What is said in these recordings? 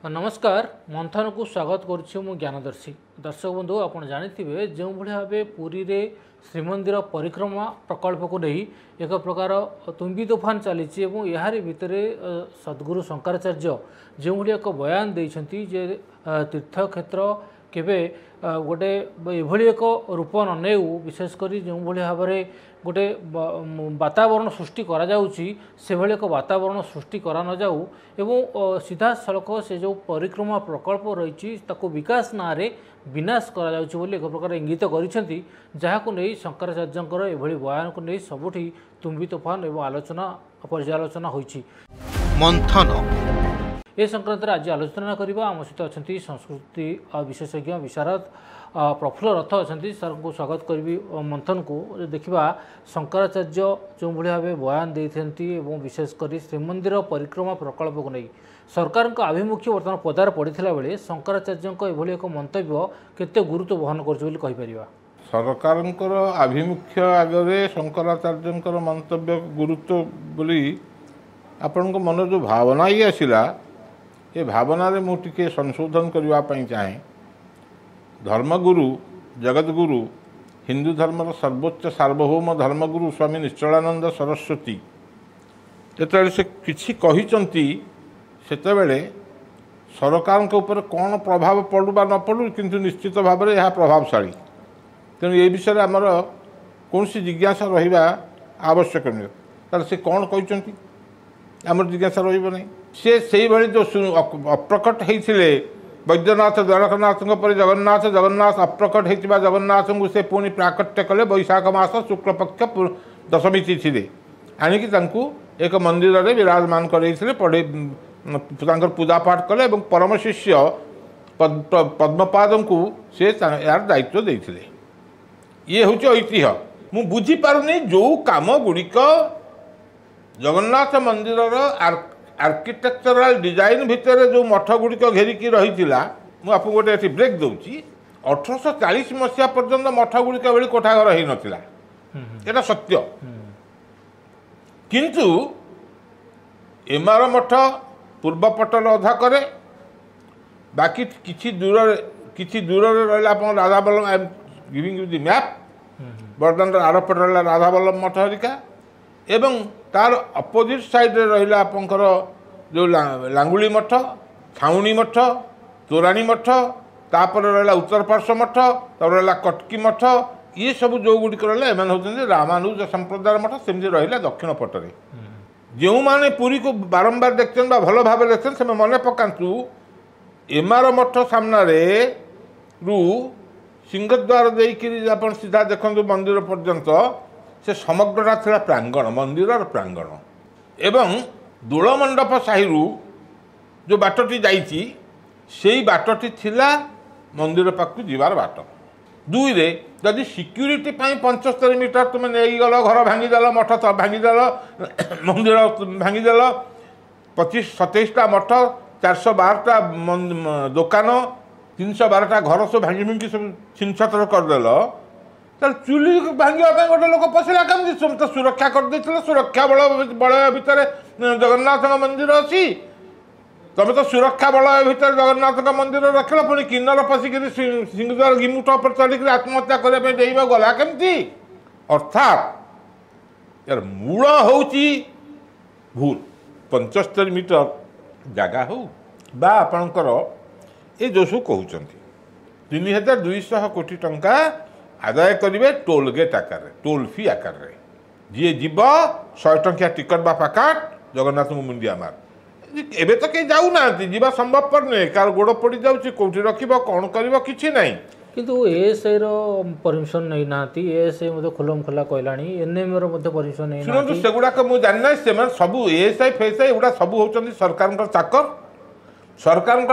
नमस्कार मंथन को स्वागत करुच्ची मु ज्ञानदर्शी दर्शक बंधु आप जानी जो भाव पुरी रे श्रीमंदिर परिक्रमा प्रकल्प को नहीं एक प्रकार तुम्बी तोफान चली यार भितर सद्गुरु शंकराचार्य जो भाई एक बयान देते जे तीर्थक्षेत्र केवे गोटे एभली एक रूप न नेउ विशेषकर जो भाव में गोटे वातावरण सृष्टि करा जाउची से भली एक वातावरण सृष्टि करा न जाऊ एवं सीधा सड़क से जो परिक्रमा प्रकल्प रही ताको विकास ना रे विनाश करा जाउची बोली एक प्रकार इंगित करिसेंती जहाको नै शंकराचार्यंकर एभली बयान को नै सबुठी तुम्बी तोफान एवं आलोचना पर्यालोचना होईची मंथन ए संक्रांत आज आलोचना करबा आम सहित अछंती संस्कृति विशेषज्ञ विशारद प्रफुल्ल रथ अच्छा सर को स्वागत करी मंथन को देखा शंकराचार्य जो भाव बयान देते विशेषकर श्रीमंदिर परिक्रमा प्रकल्प को नहीं सरकार का आभिमुख्य बर्तमान पदार पड़ा बेले शंकराचार्य एभली एक मंतव्य केते गुरुत्व बहन कर सरकार आभिमुख्य आगे शंकराचार्य मंतव्य गुरुत्व बोली आपण मन जो भावना ही आसला ये भावना रे मुझे संशोधन करने चाहे धर्मगुरु जगतगुरु हिंदू धर्मर सर्वोच्च सार्वभौम धर्मगुरु स्वामी निश्चलानंद सरस्वती जिते से किसी कहते सरकार के ऊपर कौन प्रभाव पड़ू बा न पड़ू किंतु निश्चित भाव में यह प्रभावशाली तेणु ये विषय आमर कौन सी जिज्ञासा रहा आवश्यक नुहे तार से कौन कहते आमर जिज्ञासा रही से भाई जो अप्रकट होते वैद्यनाथ द्वारकानाथ पर जगन्नाथ जगन्नाथ अप्रकट होता जगन्नाथ को से पुणी प्राकट्य कले वैशाख मास शुक्लपक्ष दशमी तिथि आणिकी एक मंदिर में विराजमान करते पढ़े पूजा पाठ कले परम शिष्य पद्मपाद को से यार दायित्व देते ये हूँ ऐतिह्य मु बुझीपारुनी जो कम गुड़िक जगन्नाथ मंदिर आर्किटेक्चरल डिजाइन भितर जो मठ गुड़िक घेरिकी रही आपको गोटे ब्रेक दूसरी 1840 मसीहा पर्यंत मठ गुड़िक भली कोठाघर हो नाला यहाँ सत्य किंतु एमार मठ पूर्वपटल अधा करे बाकी किछि दूर रहा Radha Vallabh I am giving you the map बर्दान आरपट रहा राधा वल्लभ मठ हरिका एवं तार अपोजिट साइड रहा आपंकर जो लांगुली मठ छाउणी मठ तोराणी मठ तापर रहा उत्तर पार्श्व मठ तापर रहा कटकी मठ ये सब जो गुड़िक रहा एम होती रामानुज संप्रदाय मठ सेमती रहा दक्षिण पटरे जो मैंने पुरी को बारंबार देखते भल भाव देखते से मन पकातु एमार मठ सामने रु सिंहद्वार देकर आप सीधा देखते मंदिर पर्यंत से समग्रटा था प्रांगण मंदिर प्रांगण एवं दोलमंडप साही जो बाटटी जाइए से बाटटी थिला मंदिर पाक जीवार बाट दुई रे जदि सिक्यूरीटी 75 मीटर तुम नहीं गल घर भांगीदेल मठ भांगीदेल मंदिर भांगीदेल 25-27टा मठ 412टा दुकान 312टा घर सब भांगी भांगी सब छिनछतर करदेल चुली भांगा गोटे लोक पशिला कमी तो सुरक्षा करदे सुरक्षा बल भितर जगन्नाथ मंदिर अच्छी तुम तो सुरक्षा बल भितर जगन्नाथ मंदिर रखल पुणी किन्नर पशिक सिंहद्वार गिमुठ पर चढ़िक आत्महत्या करने डेब गला केमती अर्थात यार मूल हूँ भूल 75 मीटर जगह हो बा आपणकर ये जो सब कहते 3200 कोटी टंका आदाय करेंगे टोल गेट आकार टोल फी आकार जी जीव 100 टंकिया टिकट बा पाकाट जगन्नाथ मुंडिया मार एबे तो कहीं जाऊना जीवा संभवपर नुहे कार गोड़ पड़ जाऊँगी कौटी रख कौन कर कि ना किंतु एएसआई परमिशन नहीं ना एएसआई मते खुलम खुला कहलानी एनएम रो मते परमिशन नहीं सुनो सेगुड़ा मु जानना से सब एएसआई फेएसआई एगुड़ा सब होचंदी सरकार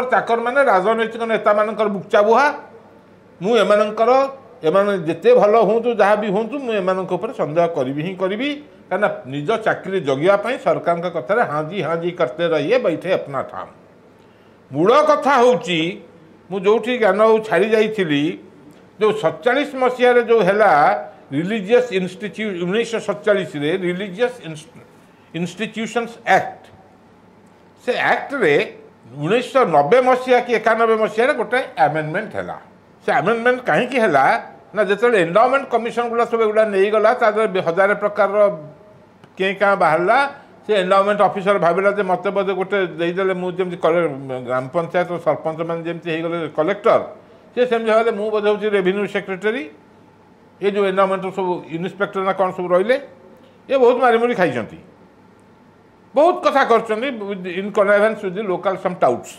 चाकर माने राजनैतिक नेता मानकर बुक्चा बुहा मु एमानकर एमाने जिते भल हूँ जहाँ भी हूँ मुझे सन्देह करी ही करी कहना निज चाकरी जगियापाई सरकार कथार हाँ जी करते रहिए बैठे अपना ठाम मूल कथा हूँ जो ज्ञान छाड़ी जाइली जो 47 मसीह जो है religious institute 1947 religious institutions act से एक्ट रे 1990 मसीहा कि 91 मसीह गोटे आमेंडमेंट है से आमेंडमेंट कहीं है ना जो एंडाउमेंट कमिशन गुला सब एगुला नहीं गला हजार प्रकार किए क्या बाहरला से एंडाउमेंट ऑफिसर भाविला जे मत बोधे गोटे देदेले मुझे ग्राम पंचायत और सरपंच मैंने जमी कलेक्टर से सेमती भाव मुझे बोधे हूँ रेवेन्यू सेक्रेटरी ये जो एंडाउमेंट सब इन्स्पेक्टर ना कौन सब रही ये बहुत मारिमुरी खाई बहुत कथा कर इन कनेवेन्स विथ लोकल सम टाउट्स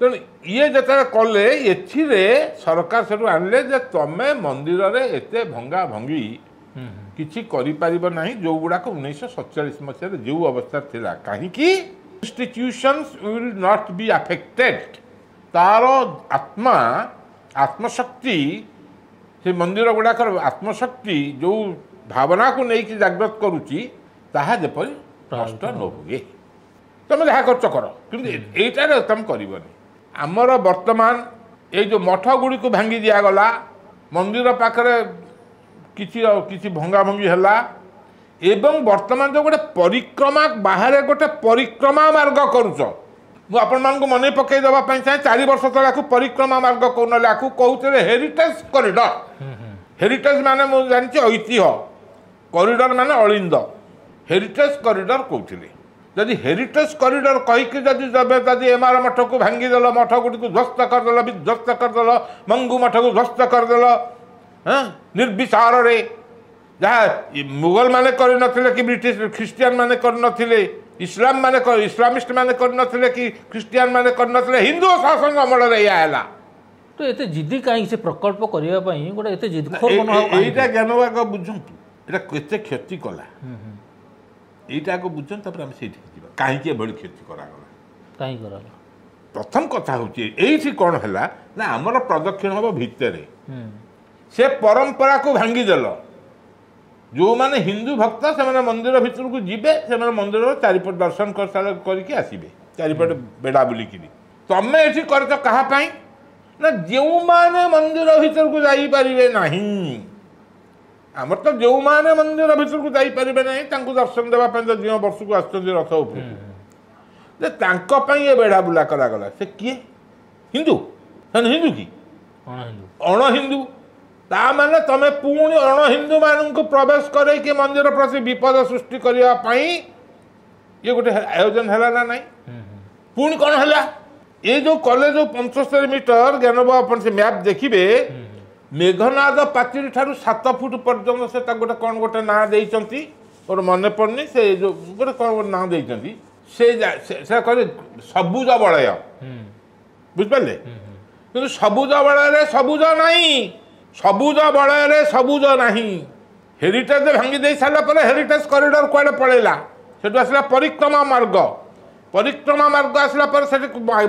तेणु ये जिते कले एथिरे सरकार से आनले जे तमे मंदिर रे एते भंगा भंगी किछि करि परिबो नाही जो गुडाक 1947 मसीह जो अवस्था थिला कहीं institutions will not be affected तार आत्मा आत्मशक्ति से मंदिर गुडाक आत्मशक्ति जो भावना को लेकिन जागृत करुच्ची ताहा जेपरि नष्ट न हुए तुम जहाँ कर यहीटार तुम कर आमर वर्तमान ये जो मठ गुड़ी को भांगी दिगला मंदिर पाखे किसी भंगा भंगी है एवं वर्तमान जो गोटे परिक्रमा बाहर गोटे परिक्रमा मार्ग करुच मुझे मन पकई देवाई चाहे 4 वर्ष तक परिक्रमा मार्ग कौन कहते हेरिटेज कॉरिडोर हेरिटेज माने मुझे जानची ऐतिह्य कॉरिडोर माने अलिंद हेरिटेज कॉरिडोर कहते जदि हेरिटेज कॉरिडोर कहीकि जदि एमार मठ को भांगीदेल मठ गुड़ी को ध्वस्त करदेल विध्वस्त करदेल मंगू मठ को ध्वस्त करदेल हाँ निर्विचार जहाँ मुगल माने कर कि ब्रिटिश ख्रिस्टियान माने कर इस्लाम माने इस्लामिस्ट माने कर कि ख्रिस्टियान माने कर हिंदू शासन अमल है तो ये जिद्दी कहीं से प्रकल्प करने गोटे एत जिदखोर यहीटा ज्ञानवाग बुझंतु एटा केते क्षति कला यहीटा को बुझन तापर हम सेठी जीवा कहीं भली क्षति करागला कहीं कराला प्रथम कथा होची एठी कोन हला ना हमर प्रदक्षिण हबो भितरे से परंपरा को भांगी देल जो माने हिंदू भक्त से माने मंदिर भीतर को जीवे से माने मंदिर चारिपट दर्शन कर सारा करके आसीबे चारिपट बेडा बुलिकी तमे एठी करत कहा पई ना जो माने मंदिर भीतर को जाई परिबे नहीं आमर तो जो माने मंदिर भीतर को जाई परिबे नहीं तांको दर्शन देवा पे जो वर्ष को आश्चर्य रथ ऊपर तांको पई ये बेडा बुला करा गला से किए हिंदू हिंदू की अण हिंदू ता माने तमे पुणी अण हिंदू मान को प्रवेश करे कि मंदिर प्रति विपद सृष्टि करने पाई ये गोटे आयोजन है ना नहीं पुणी कौन है ये जो कॉलेज 75 मीटर ज्ञानबाबू अपन से मैप देखिए मेघनाद पाचेरी ठारू 7 फुट पर्यंत से गोटे कौन गोटे ना देइचंती और मन पड़नी से जो गोटे कौन गोटे ना देइचंती से कहले सबुज बलय बुझिपारे कि सबुज बलय सबुज नहीं सबुज बलय सबुज नहीं हेरिटेज भांगी दे सारा पर हेरिटेज कॉरिडोर कुआडे पड़ेला से आसला परिक्रमा मार्ग आसला पर से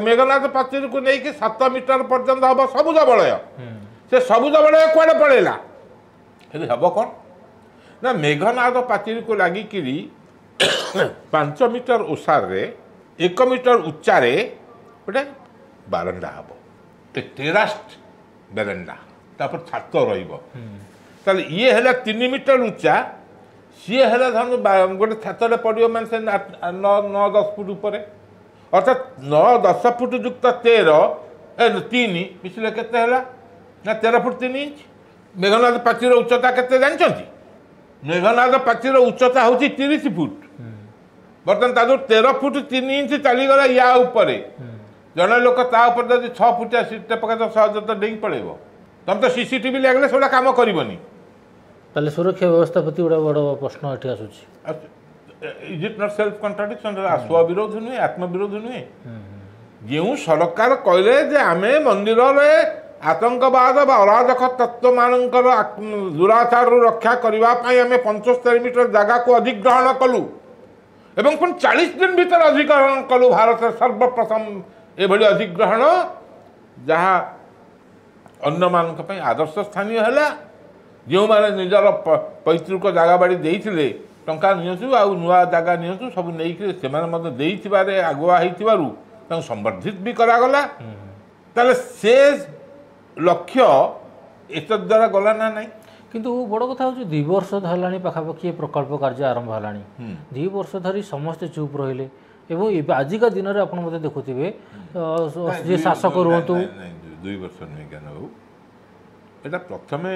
मेघनाथ पाचेरी को लेकिन 7 मीटर पर्यंत हम सबुज बलय से सबुज बलय कुआडे पड़ेला हम कौन ना मेघनाथ पाचेरी को लगिकी 5 मीटर ओसार 1 मीटर उच्चार गोटे बारंडा हम टेरास्ट बेरेंडा तापर छात रही ये है 3 मीटर उच्चा सी है धन गोटे छाते पड़ो मैंने से 9-10 फुट उपर अर्थात 9-10 फुट युक्त 3 मिसले के ना 13 फुट 3 इंच मेघनाथ पाचीर उच्चता के जानते मेघनाथ पाचीर उच्चता हूँ 30 फुट बर्तमान ताजो 13 फुट 3 इंच चलीगला या उपरे जड़े लोक तापर जब 6 फुटिया सीट पका तो सहज तो डेई पड़े तुम तो सीसीटीवी लगले से कम करनी ताले सुरक्षा व्यवस्था प्रति गोटे बड़ प्रश्न ये आसूची is it not self contradiction स्वविरोध नुहे आत्मविरोध नुहे जो सरकार कहले जे आमे मंदिर में आतंकवाद अराजक तत्व मानकर दुराचार रक्षा करने आम 75 मीटर जगह को अधिग्रहण कलु एवं पुणी 40 दिन भीतर अधिग्रहण कलु भारत सर्वप्रथम एभली अधिग्रहण जहाँ अन्य मान आदर्श स्थानीय है जो मैंने निजर पैतृक जगह बाड़ी देते टंका नियंतु आ नुआ जगह नियंतु सब नहीं आगुआ हो संवर्धित भी करागला ताले से लक्ष्य एत द्वारा गला ना नहीं किंतु बड़ कथा हूँ 2 वर्ष है पाखापाखि प्रकल्प कार्य आरंभ है 2 वर्ष धरी समस्ते चुप रहिले एवं एबे आजिका दिन में आप देखुवे जे शासक रुहतु 2 वर्ष नुहे ज्ञान बाबू एटा प्रथम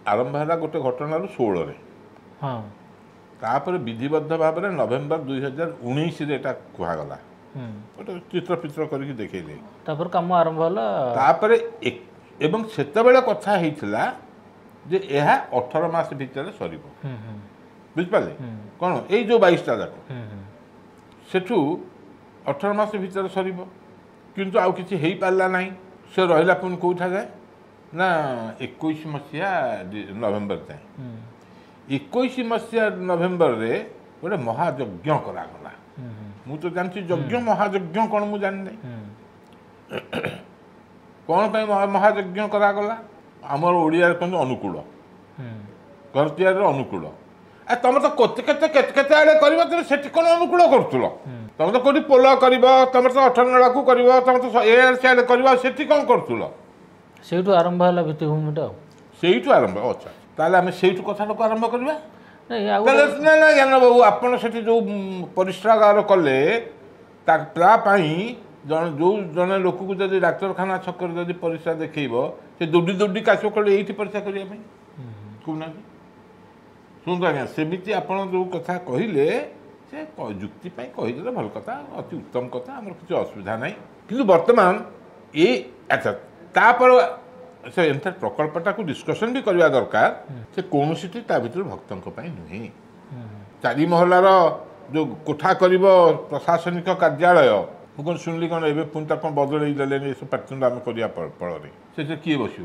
आरंभ है गोटे घटना 16 हाँ तापर विधिबद्ध भाव में नवेम्बर 2019 एटा कहगला गोटे चित्र पित्र करके देखले तापर काम आरंभ होला तापर एवं सेतबेले कथा हेइथिला जे यह 18 मास भितर सरीबो बुझिपारे कौन ये जो 22टा जाक सेठू 18 मास भितर सरीबो किंतु आउ किछि हेई पारला नाही से रहिला पुन कोठा जाए ना 21 मसिया नवेम्बर जाए 21 मसिया नवेम्बर रे गोटे महायज्ञ करागला मु तो जानछि यज्ञ महायज्ञ कौन मु जानि नहीं कौन पे महायज्ञ करागला आमर ओडिया कहते अनुकूल घर तैयार अनुकूल आ तुम तो केते आड़े कर तुम से कौन अनुकूल करुल तुम तो कौटी पोल कर तुम तो 18 नड़ा को कर तुम तो एआड़े कर से कौन करुल से आरंभ है भित्तिभूमिटा से आरंभ अच्छा ताले आम से कथा आरंभ करवा ना ज्ञान बाबू आपड़ से जो परिश्रागार कले जो जड़े लोक को जब डाक्तखाना छक जब परिश्रा देखेब से दौड़ी दौड़ी काश कले ये परीक्षा करने कहना शुणु आज्ञा सेमती आप जो कथा कहले से जुक्ति कहीदे भल कथा अति उत्तम कथा आम किसी असुविधा ना कि बर्तमान ये अच्छा तापर से एंथर प्रकल्पटा को डिस्कसन भी करवा दरकार से कौन सी भर भक्तों नुहे 4 महलार जो कोठा कर प्रशासनिक कार्यालय मुझे शुणिली कौन ए पुणी कौन बदल देने सब पार्टी आम करवा फल से किए बस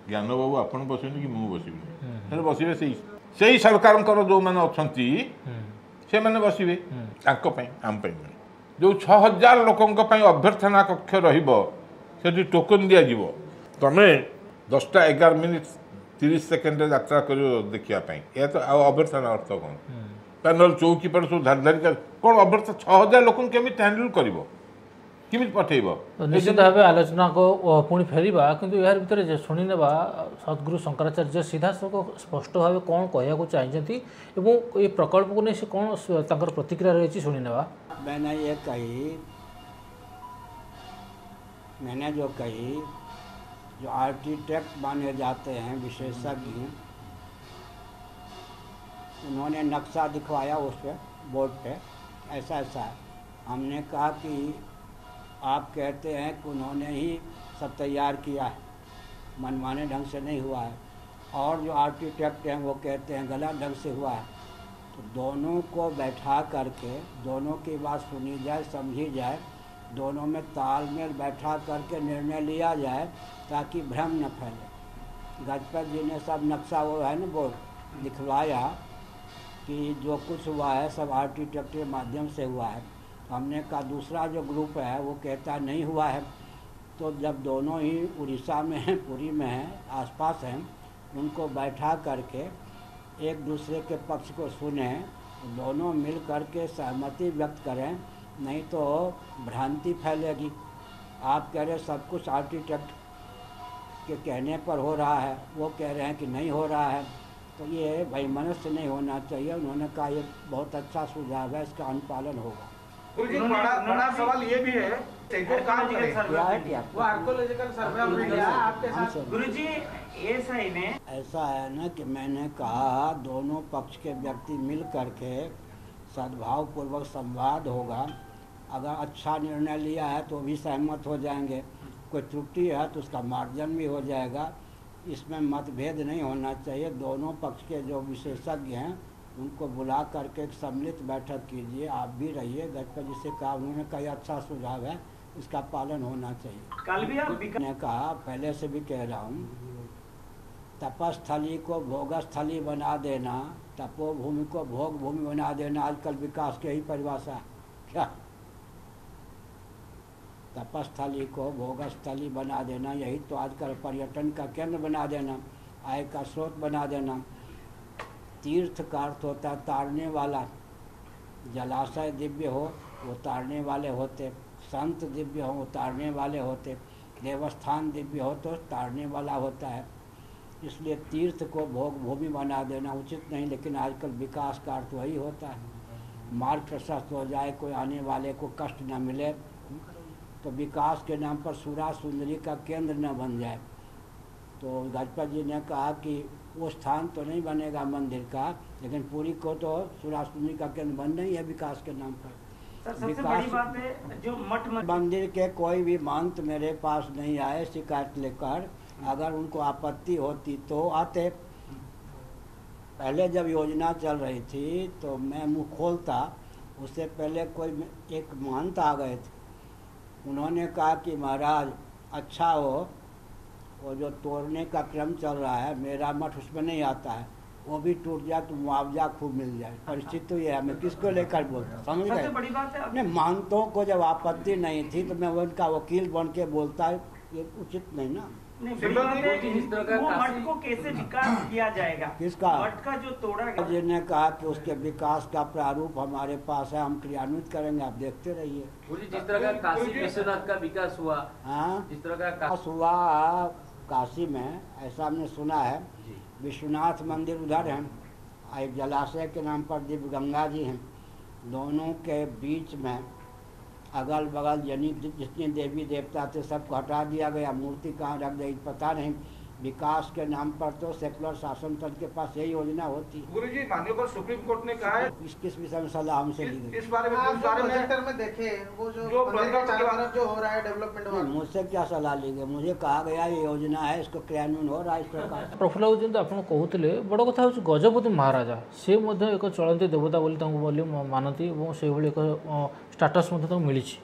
ज्ञान बाबू आप बसबे कि मुझे बसबे से सरकार जो मैंने अच्छा से मैंने बसबे आम जो 6000 लोकों अभ्यर्थना कक्ष रही टोकन दिज्व तुम 10टा 11 मिनिट 30 सेकेंड यात्रा कर देखापी यह तो अभ्यर्थना अर्थ कौन पैनल चौकी पर सब धारी धारी कौन अभ्यर्थ 6000 लोक केमी हैंडल कर पठेब निश्चित भाव आलोचना को पुणी फेरवा किंतु यार भितर शुणी नेबा सद्गुरु शंकराचार्य सीधा स्पष्ट भाव कौन कहना चाहते ये प्रकल्प को नहीं से कौन तांकर प्रतिक्रिया रही शुणी नेबा मैंने जो कही जो आर्किटेक्ट माने जाते हैं विशेषज्ञ उन्होंने नक्शा दिखवाया उस पर बोर्ड पे ऐसा ऐसा है। हमने कहा कि आप कहते हैं कि उन्होंने ही सब तैयार किया है, मनमाने ढंग से नहीं हुआ है, और जो आर्किटेक्ट हैं वो कहते हैं गलत ढंग से हुआ है। तो दोनों को बैठा करके दोनों की बात सुनी जाए, समझी जाए, दोनों में तालमेल बैठा करके निर्णय लिया जाए ताकि भ्रम न फैले। गजपत जी ने सब नक्शा वो है ना बोर्ड दिखवाया कि जो कुछ हुआ है सब आर्किटेक्ट के माध्यम से हुआ है। हमने कहा दूसरा जो ग्रुप है वो कहता नहीं हुआ है। तो जब दोनों ही उड़ीसा में हैं, पुरी में हैं, आसपास हैं, उनको बैठा करके एक दूसरे के पक्ष को सुने, दोनों मिल करके सहमति व्यक्त करें, नहीं तो भ्रांति फैलेगी। आप कह रहे सब कुछ आर्किटेक्ट के कहने पर हो रहा है, वो कह रहे हैं कि नहीं हो रहा है, तो ये वैमनस्य नहीं होना चाहिए। उन्होंने कहा ये बहुत अच्छा सुझाव है, इसका अनुपालन होगा। बड़ा सवाल ये भी है ऐसा है ना कि मैंने कहा दोनों पक्ष के व्यक्ति मिल करके सद्भाव पूर्वक संवाद होगा। अगर अच्छा निर्णय लिया है तो भी सहमत हो जाएंगे, कोई त्रुटि है तो उसका मार्जन भी हो जाएगा। इसमें मतभेद नहीं होना चाहिए। दोनों पक्ष के जो विशेषज्ञ हैं उनको बुला करके एक सम्मिलित बैठक कीजिए, आप भी रहिए। गजपत जी से कहा, उन्होंने कहा अच्छा सुझाव है, इसका पालन होना चाहिए। कल भी आप ने कहा, पहले से भी कह रहा हूँ, तपस्थली को भोगस्थली बना देना, तपोभूमि को भोग भूमि बना देना, आजकल विकास की यही परिभाषा क्या? तपस्थली को भोगस्थली बना देना, यही तो आजकल पर्यटन का केंद्र बना देना, आय का स्रोत बना देना। तीर्थ का अर्थ होता है तारने वाला। जलाशय दिव्य हो वो तारने वाले होते, संत दिव्य हो वो तारने वाले होते, देवस्थान दिव्य हो तो तारने वाला होता है। इसलिए तीर्थ को भोग भूमि बना देना उचित नहीं, लेकिन आजकल विकास का अर्थ वही होता है। मार्ग प्रशस्त हो जाए, कोई आने वाले को कष्ट न मिले, तो विकास के नाम पर सुरा सुंदरी का केंद्र न बन जाए। तो गजपत जी ने कहा कि वो स्थान तो नहीं बनेगा मंदिर का, लेकिन पुरी को तो सुरा सुंदरी का केंद्र बनना ही है विकास के नाम पर। सर सबसे बड़ी बात है जो मठ मंदिर के कोई भी महंत मेरे पास नहीं आए शिकायत लेकर। अगर उनको आपत्ति होती तो आते। पहले जब योजना चल रही थी तो मैं मुंह खोलता, उससे पहले कोई एक महंत आ गए थे। उन्होंने कहा कि महाराज अच्छा हो, वो जो तोड़ने का क्रम चल रहा है मेरा मठ उसमें नहीं आता है, वो भी टूट जाए तो मुआवजा खूब मिल जाए। परिस्थिति तो ये है, मैं किसको लेकर बोलता, समझ सबसे गए। बड़ी बात है अपने महंतों को जब आपत्ति नहीं थी तो मैं उनका वकील बन के बोलता, ये उचित नहीं ना। नहीं, बड़ी बात है कि जिस तरह का वो काशी- मठ को कैसे विकास किया जाएगा, किसका? मठ का जो तोड़ा गया। जी ने कहा कि उसके विकास का प्रारूप हमारे पास है, हम क्रियान्वित करेंगे, आप देखते रहिए। गुरुजी जिस तरह का काशी विश्वनाथ का विकास हुआ, हाँ, जिस तरह का विकास हुआ काशी में, ऐसा हमने सुना है। विश्वनाथ मंदिर उधर है, एक जलाशय के नाम पर दिव्य गंगा जी हैं, दोनों के बीच में अगल बगल जितने देवी देवता थे सबको हटा दिया गया, मूर्ति कहाँ रख गई पता नहीं। विकास के नाम पर तो सेकुलर शासन तंत्र के पास यही योजना होती है। गुरुजी माननीय सुप्रीम कोर्ट ने कहा है किस विषय में सलाह हमसे ली गई? इस बारे में आप इस जो बारे में प्रोजेक्टर में देखे वो जो जो मंदिर के प्रोजेक्टर चारों तरफ जो हो रहा है डेवलपमेंट नहीं, वाला, मुझसे क्या सलाह ली गई? मुझे कहा गया ये योजना है, इसको क्रियान्वयन हो रहा है इस प्रकार। प्रफुल्ल बाबू ଯେମିତି ଆପଣ କହୁଥିଲେ ବଡ଼ କଥା ହେଉଛି ଗଜପତି ମହାରାଜା ସେ ମଧ୍ୟ ଏକ ଚଳନ୍ତି ଦେବତା ବୋଲି ମାନନ୍ତି ଏବଂ ସେଇଭଳି ଏକ ଷ୍ଟାଟସ୍ ମଧ୍ୟ ତାଙ୍କୁ ମିଳିଛି।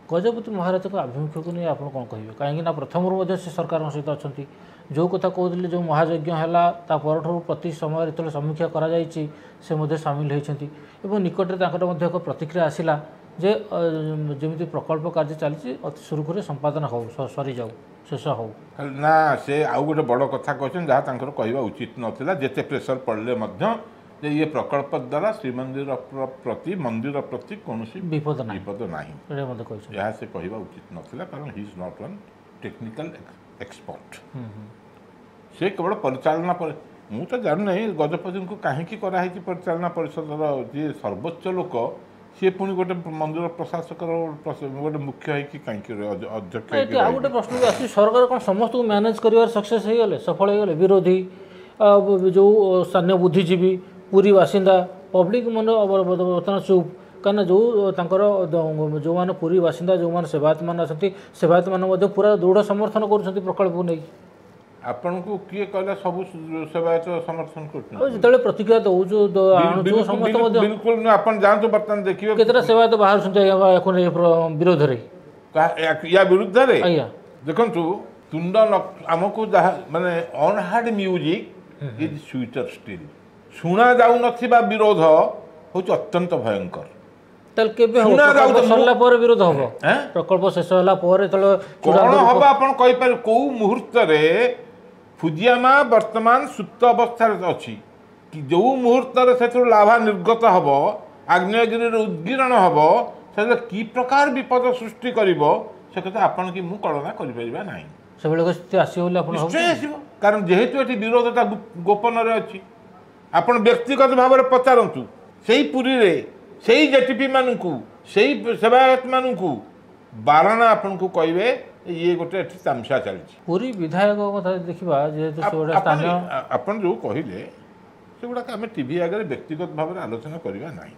ଗଜପତି ମହାରାଜାଙ୍କ ଆଭିମୁଖ୍ୟକୁ ନେଇ ଆପଣ କ'ଣ କହିବେ? କାହିଁକିନା ପ୍ରଥମରୁ ମଧ୍ୟ ସେ ସରକାରଙ୍କ ସହିତ ଅଛନ୍ତି। ଯେଉଁ କଥା କହୁଥିଲେ ଯେଉଁ ମହାଯଜ୍ଞ ହେଲା ତା ପରଠାରୁ ପ୍ରତି ସମୟରେ ଯେତେବେଳେ ସମୀକ୍ଷା କରାଯାଇଛି ସେ ମଧ୍ୟ ସାମିଲ ହୋଇଛନ୍ତି ଏବଂ ନିକଟରେ ତାଙ୍କର ମଧ୍ୟ ଏକ ପ୍ରତିକ୍ରିୟା ଆସିଲା ଯେ ଯେମିତି ପ୍ରକଳ୍ପ କାର୍ଯ୍ୟ ଚାଲିଛି ଅତି ସୁରୁଖୁରୁରେ ସମ୍ପାଦନ ହେଉ, ସରିଯାଉ, ଶେଷ ହେଉ। ନା ସେ ଆଉ ଗୋଟେ ବଡ଼ କଥା କହିଛନ୍ତି ଯାହା ତାଙ୍କର କହିବା ଉଚିତ ନଥିଲା। ଯେତେ ପ୍ରେସର ପଡ଼ିଲେ ମଧ୍ୟ ଯେ ଇଏ ପ୍ରକଳ୍ପ ଦ୍ୱାରା ଶ୍ରୀମନ୍ଦିର ପ୍ରତି ମନ୍ଦିର ପ୍ରତି କୌଣସି ବିପଦ ନାହିଁ ନାହିଁ, ଏଇଟା ମଧ୍ୟ କହିଛନ୍ତି। ଏହା ସେ କହିବା ଉଚିତ ନଥିଲା, କାରଣ he is not one technical expert. ସେ କେବଳ ପରିଚାଳନା ପରେ, ମୁଁ ତ ଜାଣୁନାହିଁ ଗଜପତିଙ୍କୁ କାହିଁକି କରାହେଇଛି ପରିଚାଳନା ପରିଷଦର ଯିଏ ସର୍ବୋଚ୍ଚ ଲୋକ, ସିଏ ପୁଣି ଗୋଟେ ମନ୍ଦିର ପ୍ରଶାସକର ଗୋଟେ ମୁଖ୍ୟ ହେଇକି କାହିଁକି ଅଧ୍ୟକ୍ଷ ଏଠି ଆଉ ଗୋଟେ ପ୍ରଶ୍ନ ବି ଆସୁଛି, ସରକାର କ'ଣ ସମସ୍ତଙ୍କୁ ମ୍ୟାନେଜ୍ କରିବାର ସକ୍ସେସ୍ ହେଇଗଲେ, ସଫଳ ହେଇଗଲେ? ବିରୋଧୀ, ଯେଉଁ ସ୍ଥାନୀୟ ବୁଦ୍ଧିଜୀବୀ, ପୁରୀ ବାସିନ୍ଦା, ପବ୍ଲିକ୍ ମାନେ ବର୍ତ୍ତମାନ ଚୁପ୍, କାହିଁକିନା ଯେଉଁ ତାଙ୍କର ଯେଉଁମାନେ ପୁରୀ ବାସିନ୍ଦା ଯେଉଁମାନେ ସେବାୟତମାନେ ଅଛନ୍ତି ସେବାୟତମାନେ ମଧ୍ୟ ପୁରା ଦୃଢ଼ ସମର୍ଥନ କରୁଛନ୍ତି ପ୍ରକଳ୍ପକୁ ନେଇ। ଆପଣଙ୍କୁ କିଏ କହିଲା ସବୁ ସେବାୟତ ସମର୍ଥନ କରୁଛନ୍ତି? ଆଉ ଯେତେବେଳେ ପ୍ରତିକ୍ରିୟା ଦେଉଛୁ ଆଣୁଛୁ ସମସ୍ତେ ମଧ୍ୟ ବିଲକୁଲ ନୁହେଁ। ଆପଣ ଯାଆନ୍ତୁ ବର୍ତ୍ତମାନ ଦେଖିବେ କେତେଟା ସେବାୟତ ବାହାରୁଛନ୍ତି ୟାକୁ ନେଇ ବିରୋଧରେ, ୟା ବିରୁଦ୍ଧରେ। ଆଜ୍ଞା ଦେଖନ୍ତୁ ତୁଣ୍ଡ ଆମକୁ ଯାହା ମାନେ ଅନହାର୍ଡ ମ୍ୟୁଜିକ୍ ଇଜ୍ ସୁଇଟର ଷ୍ଟିଲ୍, ଶୁଣା ଯାଉନଥିବା ବିରୋଧ ହେଉଛି ଅତ୍ୟନ୍ତ ଭୟଙ୍କର। ତାହେଲେ କେବେ ହେବ? ଶୁଣା ପ୍ରକଳ୍ପ ଯାଉଥିବ। ସରିଲା ପରେ ବିରୋଧ ହେବ? ଆଁ? ପ୍ରକଳ୍ପ ଶେଷ ହେଲା ପରେ ଯେତେବେଳେ କ'ଣ ହବ ଆପଣ କହିପାରିବେ? କୋଉ ମୁହୂର୍ତ୍ତରେ ଫୁଜିୟାମା ବର୍ତ୍ତମାନ ସୁପ୍ତ ଅବସ୍ଥାରେ ଅଛି କି ଯେଉଁ ମୁହୂର୍ତ୍ତରେ ସେଥିରୁ ଲାଭା ନିର୍ଗତ ହେବ, ଆଗ୍ନେୟଗିରିର ଉଦ୍ଗୀରଣ ହେବ, ସେଥିରେ କି ପ୍ରକାର ବିପଦ ସୃଷ୍ଟି କରିବ ସେ କଥା ଆପଣ କି ମୁଁ କଳନା କରିପାରିବା ନାହିଁ। ସେଭଳି ସ୍ଥିତି ଆସିବ ବୋଲି ଆପଣ ନିଶ୍ଚୟ ଆସିବ, କାରଣ ଯେହେତୁ ଏଠି ବିରୋଧଟା ଗୋପନରେ ଅଛି। ଆପଣ ବ୍ୟକ୍ତିଗତ ଭାବରେ ପଚାରନ୍ତୁ ସେଇ ପୁରୀରେ ସେଇ ଜେଟିପି ମାନଙ୍କୁ, ସେଇ ସେବାୟତମାନଙ୍କୁ, ବାରଣା ଆପଣଙ୍କୁ କହିବେ ଇଏ ଗୋଟେ ଏଠି ତାମସା ଚାଲିଛି। ପୁରୀ ବିଧାୟକ କଥା ଦେଖିବା, ଯେହେତୁ ସେ ଗୋଟେ ସ୍ଥାନୀୟ, ଆପଣ ଯେଉଁ କହିଲେ ସେଗୁଡ଼ାକ ଆମେ ଟିଭି ଆଗରେ ବ୍ୟକ୍ତିଗତ ଭାବରେ ଆଲୋଚନା କରିବା ନାହିଁ।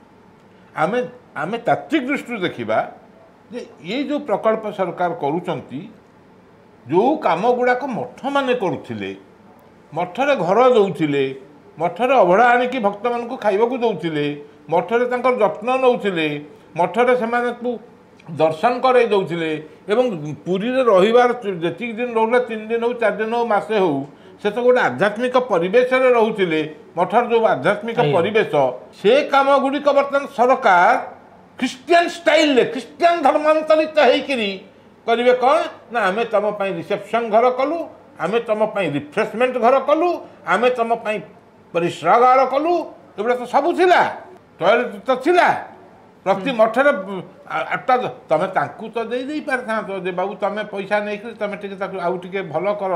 ଆମେ ତାତ୍ତ୍ୱିକ ଦୃଷ୍ଟିରୁ ଦେଖିବା ଯେ ଇଏ ଯେଉଁ ପ୍ରକଳ୍ପ ସରକାର କରୁଛନ୍ତି, ଯେଉଁ କାମ ଗୁଡ଼ାକ ମଠମାନେ କରୁଥିଲେ, ମଠରେ ଘର ଦେଉଥିଲେ, ମଠରେ ଅଭଡ଼ା ଆଣିକି ଭକ୍ତମାନଙ୍କୁ ଖାଇବାକୁ ଦେଉଥିଲେ, ମଠରେ ତାଙ୍କର ଯତ୍ନ ନେଉଥିଲେ, ମଠରେ ସେମାନଙ୍କୁ ଦର୍ଶନ କରାଇ ଦେଉଥିଲେ ଏବଂ ପୁରୀରେ ରହିବାର ଯେତିକି ଦିନ ରହୁଥିଲେ 3 ଦିନ ହେଉ 4 ଦିନ ହେଉ ମାସେ ହେଉ ସେ ତ ଗୋଟେ ଆଧ୍ୟାତ୍ମିକ ପରିବେଶରେ ରହୁଥିଲେ। ମଠର ଯେଉଁ ଆଧ୍ୟାତ୍ମିକ ପରିବେଶ, ସେ କାମ ଗୁଡ଼ିକ ବର୍ତ୍ତମାନ ସରକାର ଖ୍ରୀଷ୍ଟିଆନ ଷ୍ଟାଇଲରେ ଖ୍ରୀଷ୍ଟିଆନ ଧର୍ମାନ୍ତରିତ ହେଇକିରି କରିବେ। କ'ଣ ନା ଆମେ ତୁମ ପାଇଁ ରିସେପସନ୍ ଘର କଲୁ, ଆମେ ତୁମ ପାଇଁ ରିଫ୍ରେଶମେଣ୍ଟ ଘର କଲୁ, ଆମେ ତୁମ ପାଇଁ ପରିଶ୍ରାଗାର କଲୁ, ଏଗୁଡ଼ା ତ ସବୁ ଥିଲା, ଟଏଲେଟ୍ ତ ଥିଲା ପ୍ରତି ମଠରେ। ତମେ ତାଙ୍କୁ ତ ଦେଇପାରିଥାନ୍ତ ଯେ ବାବୁ ତମେ ପଇସା ନେଇକରି ତମେ ଟିକେ ତାକୁ ଆଉ ଟିକେ ଭଲ କର,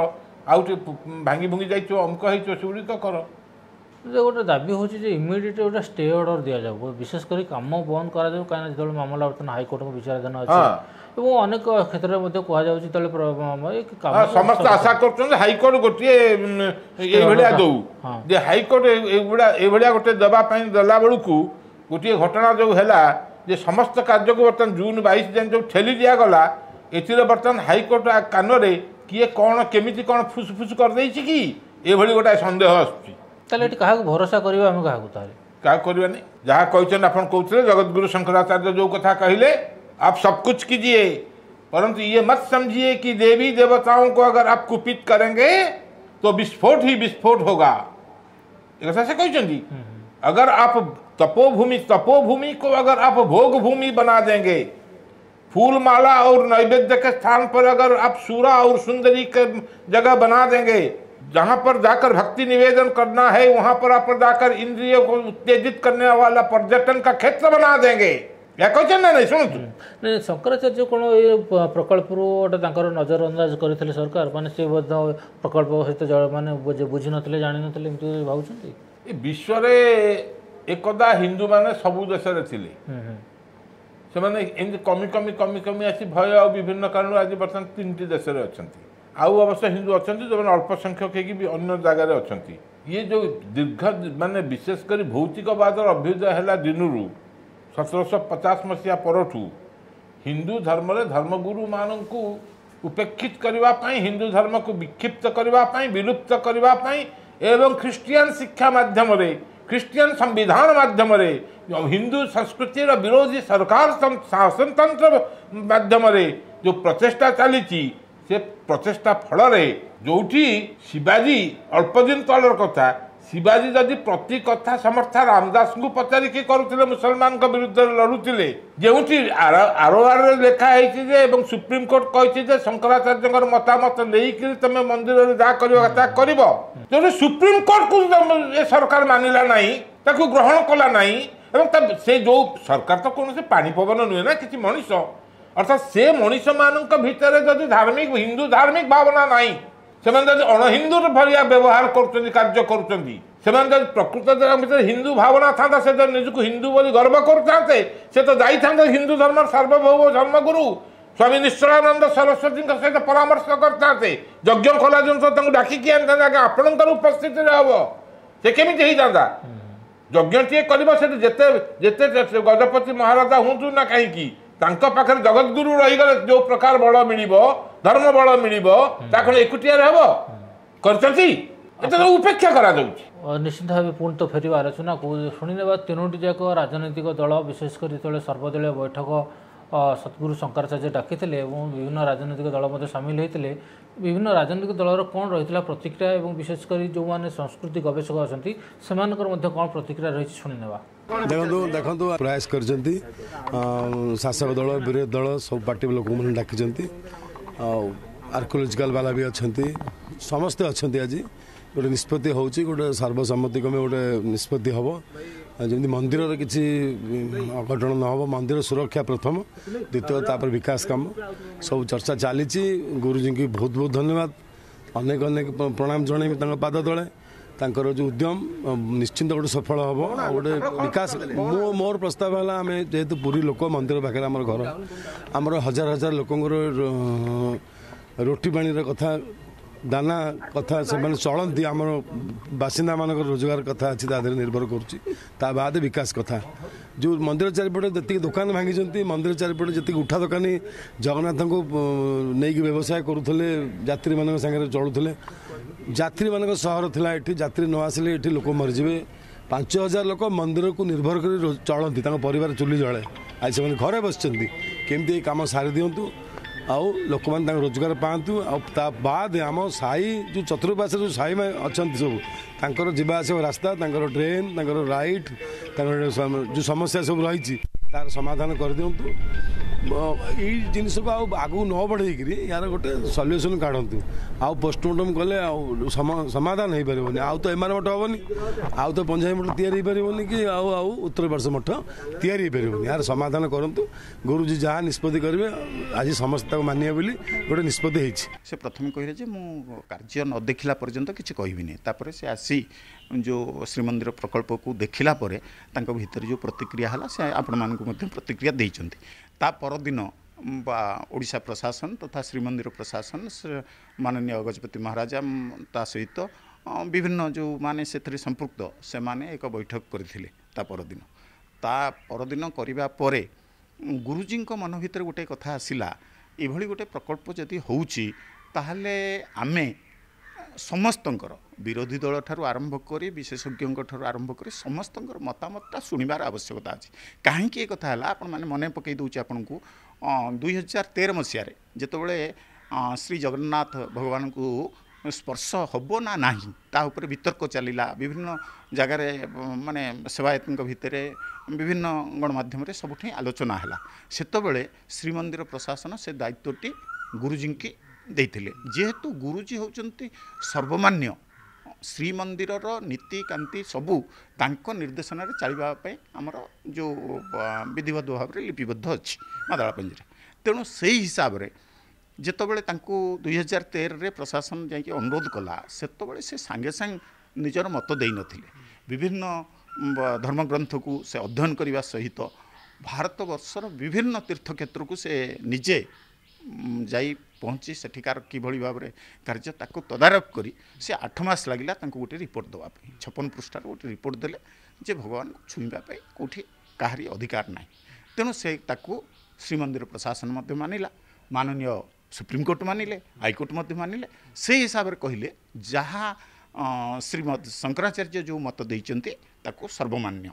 ଆଉ ଟିକେ ଭାଙ୍ଗି ଭୁଙ୍ଗି ଯାଇଥିବ, ଅମୁକ ହେଇଥିବ, ସେଗୁଡ଼ିକ କର। गोटे दाबी हो इमिडिएट गोटे स्टे ऑर्डर दि जाऊ विशेषकर कम बंद कर कहीं जो मामला बर्तमान हाइकोर्ट को विचाराधीन अच्छे और अनेक क्षेत्र में समस्त आशा कर हाइकोर्ट गोटे ये दौ जे हाइकोर्ट ये गोटे देवाई देला बेलू गोटे घटना जो है जे समस्त कार्य को बर्तमान जून 22 जाए जो ठेली दिगला ए बर्तमान हाइकोर्ट कान किए कौन केमी कौन फुसफुस कर कि ये गोटे सन्देह आसूँ क्या भरोसा करवा क्या करवानी जहाँ कहते आप कहते जगतगुरु शंकराचार्य जो कथा कहले आप सब कुछ कीजिए परंतु ये मत समझिए कि देवी देवताओं को अगर आप कुपित करेंगे तो विस्फोट ही विस्फोट होगा एक से कहते अगर आप तपोभूमि को अगर आप भोग भूमि बना देंगे फूल माला और नैवेद्य के स्थान पर अगर आप सूरा और सुंदरी के जगह बना देंगे जहाँ पर जाकर भक्ति निवेदन करना है वहाँ पर आप जाकर इंद्रियों को उत्तेजित करने वाला पर्यटन का क्षेत्र बना देंगे या कहते ना नहीं शुणु नहीं शंकराचार्य कौन ये प्रकल्प गोटे नजरअंदाज करते सरकार माने से प्रकल्प सहित माने बुझी नथिले जानि नथिले एमती भावुछन्ती विश्व एकदा हिंदू माने सबु देश रे थिले से माने एमती कमी कमी कमी कमी आसी भय और विभिन्न कारण आज बर्तमान 3टी देश रे अछंती आउ अवश्य हिंदू अच्छा जो अल्प संख्यक भी अन्य जगार अच्छा ये जो दीर्घ माने विशेषकर भौतिकवाद अभ्युदय है दिन 1750 मसीहा परठू हिंदू धर्म रे धर्मगुरु मान को उपेक्षित करने हिंदू धर्म को विक्षिप्त करने विलुप्त करने एवं ख्रीष्टियान शिक्षा माध्यम ख्रीष्टियान संविधान माध्यम हिंदू संस्कृति विरोधी सरकार शासन तंत्र माध्यम जो प्रचेषा चली से प्रचेषा फल जो शिवाजी अल्प दिन तलर कथा शिवाजी जदि प्रति कथा समर्था रामदास को पचारिकी करुले मुसलमान विरुद्ध लड़ुले जो आर लिखाई सुप्रीम कोर्ट कही शंकराचार्य मतामत नहीं तुम मंदिर में जहाँ कर जो सुप्रीम कोर्ट को सरकार मानिला नहीं ग्रहण कला नहीं से जो सरकार तो कौन से पानी पवन नुहे ना किसी मनीष अर्थात से मनीष मान भितर जदि धार्मिक हिंदू धार्मिक भावना नहीं से अणहिंदू भाया व्यवहार कार्य कर प्रकृत हिंदू भावना था से निजक हिंदू बोली गर्व करते से तो जाते हिंदू धर्म सार्वभौम धर्मगुरु स्वामी निश्चलानंद सरस्वती सहित परामर्श करते यज्ञ कला जो डाकिकी आनी आपणकर उपस्थित हम से केमी जाता यज्ञ टे करते गजपति महाराजा हूँ ना कहीं पाखे जगतगुरु रहीगले जो प्रकार बल मिल धर्म बल मिल एकुटिया हम उपेक्षा करा निश्चित भाव पुणी तो फेर आलोचना को शुणिने तीनोटी जाक राजनैतिक दल विशेषकर जो सर्वदलीय बैठक सतगुरु शंकराचार्य डाकी विभिन्न राजनैतिक दल सामिल होते विभिन्न राजनैतिक दलर कौन रही प्रतिक्रिया और विशेषकर जो मैंने संस्कृति गवेषक अच्छा से कौन प्रतिक्रिया रही शुणिने देखो प्रयास कर शासक दल विरोधी दल सब पार्टी लोक मैंने डाकी आर्कोलोजिकल वाला भी अच्छा समस्ते अच्छा आज गोटे निष्पत्ति होची गोटे सर्वसम्मति क्रमे गोटे निष्पत्ति हम जमी मंदिर किसी अघटन न हो मंदिर सुरक्षा प्रथम द्वितीय तापर विकास काम सब चर्चा चली गुरुजी की बहुत बहुत धन्यवाद अनेक अनेक प्रणाम जन पाद तले तांकर जो उद्यम निश्चिंत गोटे सफल हम गोटे विकास मोर प्रस्ताव है आम जेहेतु पुरी लोक मंदिर पाखे आम घर आमर हजार हजार लोकंर रोटी पानी कथा दाना कथा से चलती आम बासिंदा मान रोजगार कथा अच्छी निर्भर करुँचा बाद विकास कथा जो मंदिर चारिपटे जी दुकान भांगी मंदिर चारिपटे जी उठा दुकानी जगन्नाथ को नहीं व्यवसाय करुले यात्री मान सागर चलुले यात्री मान सहर थिला एठी यात्री न आसिले एठी लोक मरजिबे 5000 लोक मंदिर को निर्भर कर चलती परिवार चुली जले आज से घरे बसचंती केमती काम सारी दिंतु आउ लोक मैंने रोजगार पातु बाद आम साई जो चतुर्पाश जो साई में अच्छा सब जावास रास्ता ट्रेन लाइट जो समस्या सब रही तार समाधान कर दिंतु ଏଇ ଜିନିଷକୁ ଆଉ ଆଗକୁ ନ ବଢ଼େଇକିରି ୟାର ଗୋଟେ ସଲ୍ୟୁସନ୍ କାଢ଼ନ୍ତୁ। ଆଉ ପୋଷ୍ଟମର୍ଟମ୍ କଲେ ଆଉ ସମାଧାନ ହେଇପାରିବନି। ଆଉ ତ ଏମାନେ ମଠ ହେବନି, ଆଉ ତ ପଞ୍ଜାବୀ ମଠ ତିଆରି ହେଇପାରିବନି, କି ଆଉ ଉତ୍ତର ପାର୍ଶ୍ୱ ମଠ ତିଆରି ହେଇପାରିବନି। ଏହାର ସମାଧାନ କରନ୍ତୁ। ଗୁରୁଜୀ ଯାହା ନିଷ୍ପତ୍ତି କରିବେ ଆଜି ସମସ୍ତେ ତାକୁ ମାନିବେ ବୋଲି ଗୋଟେ ନିଷ୍ପତ୍ତି ହେଇଛି। ସେ ପ୍ରଥମେ କହିଲେ ଯେ ମୁଁ କାର୍ଯ୍ୟ ନ ଦେଖିଲା ପର୍ଯ୍ୟନ୍ତ କିଛି କହିବିନି। ତାପରେ ସେ ଆସି ଯେଉଁ ଶ୍ରୀମନ୍ଦିର ପ୍ରକଳ୍ପକୁ ଦେଖିଲା ପରେ ତାଙ୍କ ଭିତରେ ଯେଉଁ ପ୍ରତିକ୍ରିୟା ହେଲା ସେ ଆପଣମାନଙ୍କୁ ମଧ୍ୟ ପ୍ରତିକ୍ରିୟା ଦେଇଛନ୍ତି। ତା ପରଦିନ ଓଡ଼ିଶା ପ୍ରଶାସନ ତଥା ଶ୍ରୀମନ୍ଦିର ପ୍ରଶାସନ ମାନନୀୟ ଗଜପତି ମହାରାଜା ତା ସହିତ ବିଭିନ୍ନ ଯେଉଁମାନେ ସେଥିରେ ସମ୍ପୃକ୍ତ ସେମାନେ ଏକ ବୈଠକ କରିଥିଲେ। ତା ପରଦିନ କରିବା ପରେ ଗୁରୁଜୀଙ୍କ ମନ ଭିତରେ ଗୋଟେ କଥା ଆସିଲା, ଏଭଳି ଗୋଟେ ପ୍ରକଳ୍ପ ଯଦି ହେଉଛି ତାହେଲେ ଆମେ ସମସ୍ତଙ୍କର ବିରୋଧୀ ଦଳ ଠାରୁ ଆରମ୍ଭ କରି ବିଶେଷଜ୍ଞଙ୍କ ଠାରୁ ଆରମ୍ଭ କରି ସମସ୍ତଙ୍କର ମତାମତଟା ଶୁଣିବାର ଆବଶ୍ୟକତା ଅଛି। କାହିଁକି ଏ କଥା ହେଲା ଆପଣମାନେ ମନେ ପକାଇ ଦେଉଛି ଆପଣଙ୍କୁ 2013 ମସିହାରେ ଯେତେବେଳେ ଶ୍ରୀ ଜଗନ୍ନାଥ ଭଗବାନଙ୍କୁ ସ୍ପର୍ଶ ହେବ ନା ନାହିଁ ତା ଉପରେ ବିତର୍କ ଚାଲିଲା। ବିଭିନ୍ନ ଜାଗାରେ ମାନେ ସେବାୟତଙ୍କ ଭିତରେ ବିଭିନ୍ନ ଗଣମାଧ୍ୟମରେ ସବୁଠି ଆଲୋଚନା ହେଲା। ସେତେବେଳେ ଶ୍ରୀମନ୍ଦିର ପ୍ରଶାସନ ସେ ଦାୟିତ୍ୱଟି ଗୁରୁଜୀଙ୍କି ଦେଇଥିଲେ। ଯେହେତୁ ଗୁରୁଜୀ ହେଉଛନ୍ତି ସର୍ବମାନ୍ୟ, ଶ୍ରୀମନ୍ଦିରର ନୀତିକାନ୍ତି ସବୁ ତାଙ୍କ ନିର୍ଦ୍ଦେଶନାରେ ଚାଲିବା ପାଇଁ ଆମର ଯେଉଁ ବିଧିବଦ୍ଧ ଭାବରେ ଲିପିବଦ୍ଧ ଅଛି ମାଦଳାପାଞ୍ଜିରେ। ତେଣୁ ସେଇ ହିସାବରେ ଯେତେବେଳେ ତାଙ୍କୁ 2013ରେ ପ୍ରଶାସନ ଯାଇକି ଅନୁରୋଧ କଲା ସେତେବେଳେ ସେ ସାଙ୍ଗେ ସାଙ୍ଗେ ନିଜର ମତ ଦେଇନଥିଲେ। ବିଭିନ୍ନ ଧର୍ମଗ୍ରନ୍ଥକୁ ସେ ଅଧ୍ୟୟନ କରିବା ସହିତ ଭାରତବର୍ଷର ବିଭିନ୍ନ ତୀର୍ଥକ୍ଷେତ୍ରକୁ ସେ ନିଜେ ଯାଇ ପହଞ୍ଚି ସେଠିକାର କିଭଳି ଭାବରେ କାର୍ଯ୍ୟ ତାକୁ ତଦାରଖ କରି ସେ 8 ମାସ ଲାଗିଲା ତାଙ୍କୁ ଗୋଟେ ରିପୋର୍ଟ ଦେବା ପାଇଁ। 56 ପୃଷ୍ଠାର ଗୋଟେ ରିପୋର୍ଟ ଦେଲେ ଯେ ଭଗବାନଙ୍କୁ ଛୁଇଁବା ପାଇଁ କେଉଁଠି କାହାରି ଅଧିକାର ନାହିଁ। ତେଣୁ ସେ ତାକୁ ଶ୍ରୀମନ୍ଦିର ପ୍ରଶାସନ ମଧ୍ୟ ମାନିଲା, ମାନନୀୟ ସୁପ୍ରିମକୋର୍ଟ ମାନିଲେ, ହାଇକୋର୍ଟ ମଧ୍ୟ ମାନିଲେ। ସେହି ହିସାବରେ କହିଲେ ଯାହା ଶ୍ରୀମଦ୍ ଶଙ୍କରାଚାର୍ଯ୍ୟ ଯେଉଁ ମତ ଦେଇଛନ୍ତି ତାକୁ ସର୍ବମାନ୍ୟ।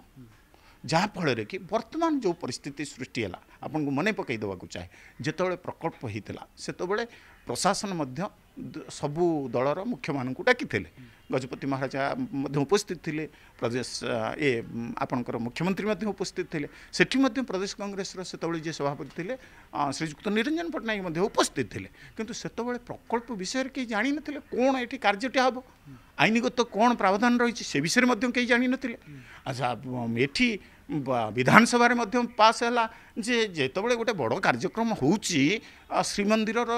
ଯାହାଫଳରେ କି ବର୍ତ୍ତମାନ ଯେଉଁ ପରିସ୍ଥିତି ସୃଷ୍ଟି ହେଲା ଆପଣଙ୍କୁ ମନେ ପକାଇ ଦେବାକୁ ଚାହେଁ, ଯେତେବେଳେ ପ୍ରକଳ୍ପ ହୋଇଥିଲା ସେତେବେଳେ ପ୍ରଶାସନ ମଧ୍ୟ ସବୁ ଦଳର ମୁଖ୍ୟମାନଙ୍କୁ ଡାକିଥିଲେ। ଗଜପତି ମହାରାଜା ମଧ୍ୟ ଉପସ୍ଥିତ ଥିଲେ, ପ୍ରଦେଶ ଆପଣଙ୍କର ମୁଖ୍ୟମନ୍ତ୍ରୀ ମଧ୍ୟ ଉପସ୍ଥିତ ଥିଲେ। ସେଠି ମଧ୍ୟ ପ୍ରଦେଶ କଂଗ୍ରେସର ସେତେବେଳେ ଯିଏ ସଭାପତି ଥିଲେ ଶ୍ରୀଯୁକ୍ତ ନିରଞ୍ଜନ ପଟ୍ଟନାୟକ ମଧ୍ୟ ଉପସ୍ଥିତ ଥିଲେ। କିନ୍ତୁ ସେତେବେଳେ ପ୍ରକଳ୍ପ ବିଷୟରେ କେହି ଜାଣିନଥିଲେ, କ'ଣ ଏଠି କାର୍ଯ୍ୟଟି ହେବ, ଆଇନଗତ କ'ଣ ପ୍ରାବଧାନ ରହିଛି ସେ ବିଷୟରେ ମଧ୍ୟ କେହି ଜାଣିନଥିଲେ। ଆଚ୍ଛା, ଏଠି ବିଧାନସଭାରେ ମଧ୍ୟ ପାସ୍ ହେଲା ଯେ ଯେତେବେଳେ ଗୋଟେ ବଡ଼ କାର୍ଯ୍ୟକ୍ରମ ହେଉଛି ଶ୍ରୀମନ୍ଦିରର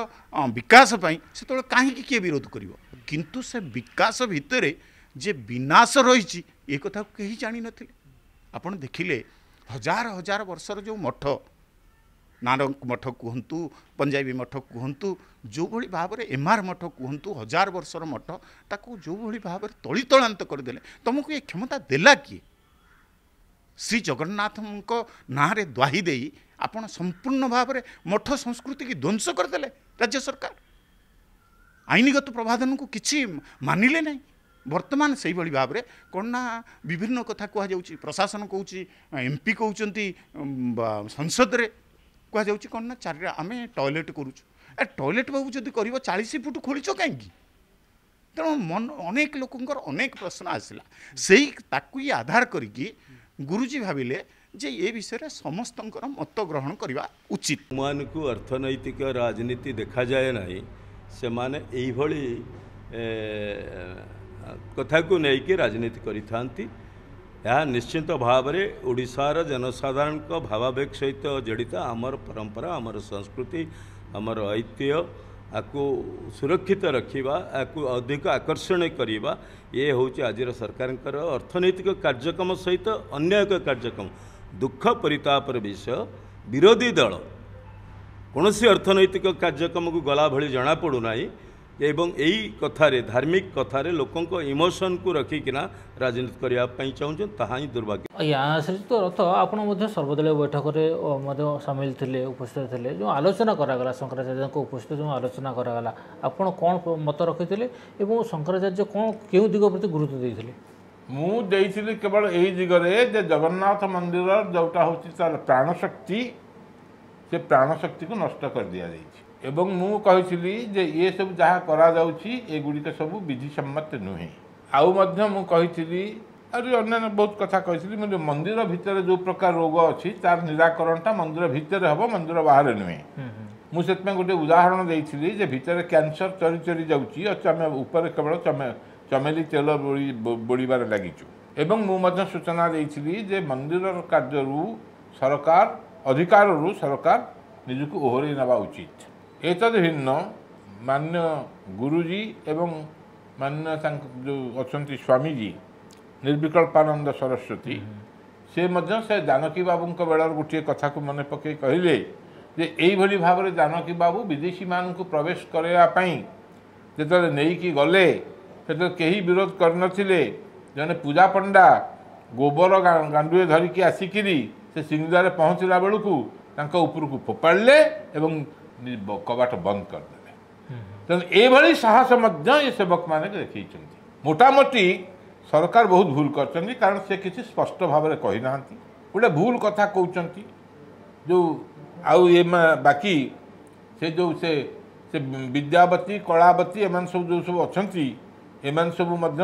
ବିକାଶ ପାଇଁ ସେତେବେଳେ କାହିଁକି କିଏ ବିରୋଧ କରିବ। କିନ୍ତୁ ସେ ବିକାଶ ଭିତରେ ଯେ ବିନାଶ ରହିଛି ଏ କଥାକୁ କେହି ଜାଣିନଥିଲେ। ଆପଣ ଦେଖିଲେ ହଜାର ହଜାର ବର୍ଷର ଯେଉଁ ମଠ, ନାନକ ମଠ କୁହନ୍ତୁ, ପଞ୍ଜାବୀ ମଠ କୁହନ୍ତୁ, ଯେଉଁଭଳି ଭାବରେ ଏମାର ମଠ କୁହନ୍ତୁ, 1000 ବର୍ଷର ମଠ ତାକୁ ଯେଉଁଭଳି ଭାବରେ ତଳିତଳାନ୍ତ କରିଦେଲେ, ତୁମକୁ ଏ କ୍ଷମତା ଦେଲା କିଏ? ଶ୍ରୀ ଜଗନ୍ନାଥଙ୍କ ନାଁରେ ଦ୍ୱାହି ଦେଇ ଆପଣ ସମ୍ପୂର୍ଣ୍ଣ ଭାବରେ ମଠ ସଂସ୍କୃତିକି ଧ୍ୱଂସ କରିଦେଲେ। ରାଜ୍ୟ ସରକାର ଆଇନଗତ ପ୍ରାବଧାନକୁ କିଛି ମାନିଲେ ନାହିଁ। ବର୍ତ୍ତମାନ ସେଇଭଳି ଭାବରେ କ'ଣ ନା ବିଭିନ୍ନ କଥା କୁହାଯାଉଛି, ପ୍ରଶାସନ କହୁଛି, MP କହୁଛନ୍ତି, ସଂସଦରେ କୁହାଯାଉଛି କ'ଣ ନା ଆମେ ଟଏଲେଟ୍ କରୁଛୁ। ଟଏଲେଟ୍ ବାବୁ ଯଦି କରିବ 40 ଫୁଟ ଖୋଳିଛ କାହିଁକି? ତେଣୁ ଅନେକ ଲୋକଙ୍କର ଅନେକ ପ୍ରଶ୍ନ ଆସିଲା। ସେଇ ତାକୁ ଆଧାର କରିକି ଗୁରୁଜୀ ଭାବିଲେ ଯେ ଏ ବିଷୟରେ ସମସ୍ତଙ୍କର ମତ ଗ୍ରହଣ କରିବା ଉଚିତ। ମାନଙ୍କୁ ଅର୍ଥନୈତିକ ରାଜନୀତି ଦେଖାଯାଏ ନାହିଁ, ସେମାନେ ଏଇଭଳି କଥାକୁ ନେଇକି ରାଜନୀତି କରିଥାନ୍ତି। ଏହା ନିଶ୍ଚିତ ଭାବରେ ଓଡ଼ିଶାର ଜନସାଧାରଣଙ୍କ ଭାବାବେଗ ସହିତ ଜଡ଼ିତ। ଆମର ପରମ୍ପରା, ଆମର ସଂସ୍କୃତି, ଆମର ଐତିହ୍ୟ, ଆକୁ ସୁରକ୍ଷିତ ରଖିବା, ଆକୁ ଅଧିକ ଆକର୍ଷଣୀୟ କରିବା, ଏ ହେଉଛି ଆଜିର ସରକାରଙ୍କର ଅର୍ଥନୈତିକ କାର୍ଯ୍ୟକ୍ରମ ସହିତ ଅନ୍ୟ ଏକ କାର୍ଯ୍ୟକ୍ରମ। ଦୁଃଖ ପରିତାପର ବିଷୟ, ବିରୋଧୀ ଦଳ କୌଣସି ଅର୍ଥନୈତିକ କାର୍ଯ୍ୟକ୍ରମକୁ ଗଲା ଭଳି ଜଣାପଡ଼ୁନାହିଁ ଏବଂ ଏଇ କଥାରେ, ଧାର୍ମିକ କଥାରେ ଲୋକଙ୍କ ଇମୋସନକୁ ରଖିକିନା ରାଜନୀତି କରିବା ପାଇଁ ଚାହୁଁଛନ୍ତି, ତାହା ହିଁ ଦୁର୍ଭାଗ୍ୟ। ଆଜ୍ଞା, ଶ୍ରୀଯୁକ୍ତ ରଥ ଆପଣ ମଧ୍ୟ ସର୍ବଦଳୀୟ ବୈଠକରେ ମଧ୍ୟ ସାମିଲ ଥିଲେ, ଉପସ୍ଥିତ ଥିଲେ। ଯେଉଁ ଆଲୋଚନା କରାଗଲା, ଶଙ୍କରାଚାର୍ଯ୍ୟଙ୍କ ଉପସ୍ଥିତ ଯେଉଁ ଆଲୋଚନା କରାଗଲା, ଆପଣ କ'ଣ ମତ ରଖିଥିଲେ ଏବଂ ଶଙ୍କରାଚାର୍ଯ୍ୟ କ'ଣ କେଉଁ ଦିଗ ପ୍ରତି ଗୁରୁତ୍ୱ ଦେଇଥିଲେ? ମୁଁ ଦେଇଥିଲି କେବଳ ଏଇ ଦିଗରେ ଯେ ଜଗନ୍ନାଥ ମନ୍ଦିର ଯେଉଁଟା ହେଉଛି ତାର ପ୍ରାଣଶକ୍ତି, ସେ ପ୍ରାଣଶକ୍ତିକୁ ନଷ୍ଟ କରିଦିଆଯାଇଛି। ଏବଂ ମୁଁ କହିଥିଲି ଯେ ଏ ସବୁ ଯାହା କରାଯାଉଛି ଏଗୁଡ଼ିକ ସବୁ ବିଧିସମ୍ମତ ନୁହେଁ। ଆଉ ମଧ୍ୟ ମୁଁ କହିଥିଲି ଆହୁରି ଅନ୍ୟାନ୍ୟ ବହୁତ କଥା କହିଥିଲି ମୁଁ ମନ୍ଦିର ଭିତରେ ଯେଉଁ ପ୍ରକାର ରୋଗ ଅଛି ତାର ନିରାକରଣଟା ମନ୍ଦିର ଭିତରେ ହେବ ମନ୍ଦିର ବାହାରେ ନୁହେଁ। ମୁଁ ସେଥିପାଇଁ ଗୋଟେ ଉଦାହରଣ ଦେଇଥିଲି ଯେ ଭିତରେ କ୍ୟାନ୍ସର ଚରି ଚରି ଯାଉଛି ଆମେ ଉପରେ କେବଳ ଚମେଲି ତେଲ ବୋଳିବାରେ ଲାଗିଛୁ। ଏବଂ ମୁଁ ମଧ୍ୟ ସୂଚନା ଦେଇଥିଲି ଯେ ମନ୍ଦିରର କାର୍ଯ୍ୟରୁ ସରକାର ଅଧିକାରରୁ ସରକାର ନିଜକୁ ଓହରେଇ ନେବା ଉଚିତ। ଏତଦ୍ ଭିନ୍ନ ମାନ୍ୟ ଗୁରୁଜୀ ଏବଂ ମାନ୍ୟ ତାଙ୍କ ଯେଉଁ ଅଛନ୍ତି ସ୍ୱାମୀଜୀ ନିର୍ବିକଳ୍ପାନନ୍ଦ ସରସ୍ୱତୀ ସେ ମଧ୍ୟ ସେ ଜାନକୀ ବାବୁଙ୍କ ବେଳର ଗୋଟିଏ କଥାକୁ ମନେ ପକାଇ କହିଲେ ଯେ ଏଇଭଳି ଭାବରେ ଜାନକୀ ବାବୁ ବିଦେଶୀମାନଙ୍କୁ ପ୍ରବେଶ କରାଇବା ପାଇଁ ଯେତେବେଳେ ନେଇକି ଗଲେ ସେତେବେଳେ କେହି ବିରୋଧ କରିନଥିଲେ। ଜଣେ ପୂଜା ପଣ୍ଡା ଗୋବର ଗାଣ୍ଡୁଏ ଧରିକି ଆସିକିରି ସେ ସିଂହଦ୍ୱାରରେ ପହଞ୍ଚିଲା ବେଳକୁ ତାଙ୍କ ଉପରକୁ ଫୋପାଡ଼ିଲେ ଏବଂ କବାଟ ବନ୍ଦ କରିଦେଲେ। ତେଣୁ ଏଇଭଳି ସାହସ ମଧ୍ୟ ଏ ସେବକମାନେ ଦେଖେଇଛନ୍ତି। ମୋଟାମୋଟି ସରକାର ବହୁତ ଭୁଲ କରିଛନ୍ତି କାରଣ ସେ କିଛି ସ୍ପଷ୍ଟ ଭାବରେ କହିନାହାନ୍ତି। ଗୋଟେ ଭୁଲ କଥା କହୁଛନ୍ତି ଯେଉଁ ଆଉ ବାକି ସେ ଯେଉଁ ସେ ବିଦ୍ୟାବତୀ କଳାବତୀ ଏମାନେ ସବୁ ଯେଉଁ ସବୁ ଅଛନ୍ତି ଏମାନେ ସବୁ ମଧ୍ୟ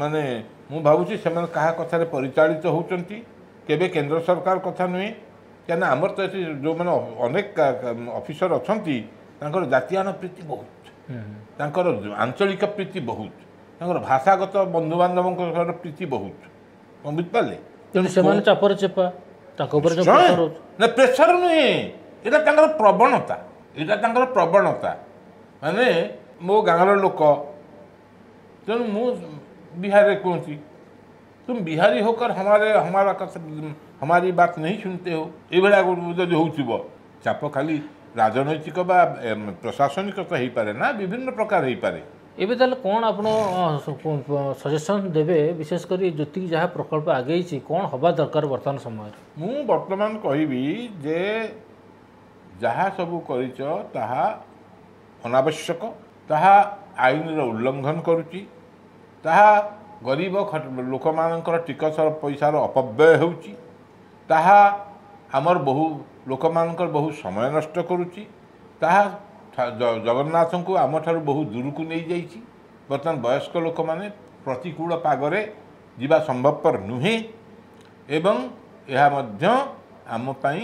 ମାନେ ମୁଁ ଭାବୁଛି ସେମାନେ କାହା କଥାରେ ପରିଚାଳିତ ହେଉଛନ୍ତି କେବେ କେନ୍ଦ୍ର ସରକାର କଥା ନୁହେଁ। କାହିଁକିନା ଆମର ତ ଏଠି ଯେଉଁମାନେ ଅନେକ ଅଫିସର ଅଛନ୍ତି ତାଙ୍କର ଜାତୀୟାନ ପ୍ରୀତି ବହୁତ, ତାଙ୍କର ଆଞ୍ଚଳିକ ପ୍ରୀତି ବହୁତ, ତାଙ୍କର ଭାଷାଗତ ବନ୍ଧୁବାନ୍ଧବଙ୍କର ପ୍ରୀତି ବହୁତ, ବୁଝିପାରିଲେ? ତେଣୁ ସେମାନେ ଚାପରେ ଚେପା ତାଙ୍କ ଉପରେ ନା ପ୍ରେସର ନୁହେଁ, ଏଇଟା ତାଙ୍କର ପ୍ରବଣତା, ଏଇଟା ତାଙ୍କର ପ୍ରବଣତା। ମାନେ ମୋ ଗାଁର ଲୋକ ତେଣୁ ମୁଁ बिहार कहती तुम बिहारी होकर हमारी बात नहीं सुनते हो ये जब हो चाप खाली राजनैतिक बा प्रशासनिक तो हो पारे ना विभिन्न प्रकार हो पारे। एबे ताले कौन आपण सजेशन देबे विशेषकर जी जहाँ प्रकल्प आगे कौन हवा दरकार वर्तमान समय मु वर्तमान कहबी जे जहाँ सब करिच ताहा अनावश्यक ताहा आईन उल्लंघन करुच्ची ताहा गरीब लोक मानकर टिकस पैसार अपव्यय होउची ताहा आमर बहु लोक मानकर बहु समय नष्ट करुच्ची ताहा जगन्नाथ को आम ठारू बहु दूर को नहीं जाइए। बर्तमान वयस्क लोक माने प्रतिकूल पागरे जीवा संभवपर नुहे एवं यह मध्य आम पई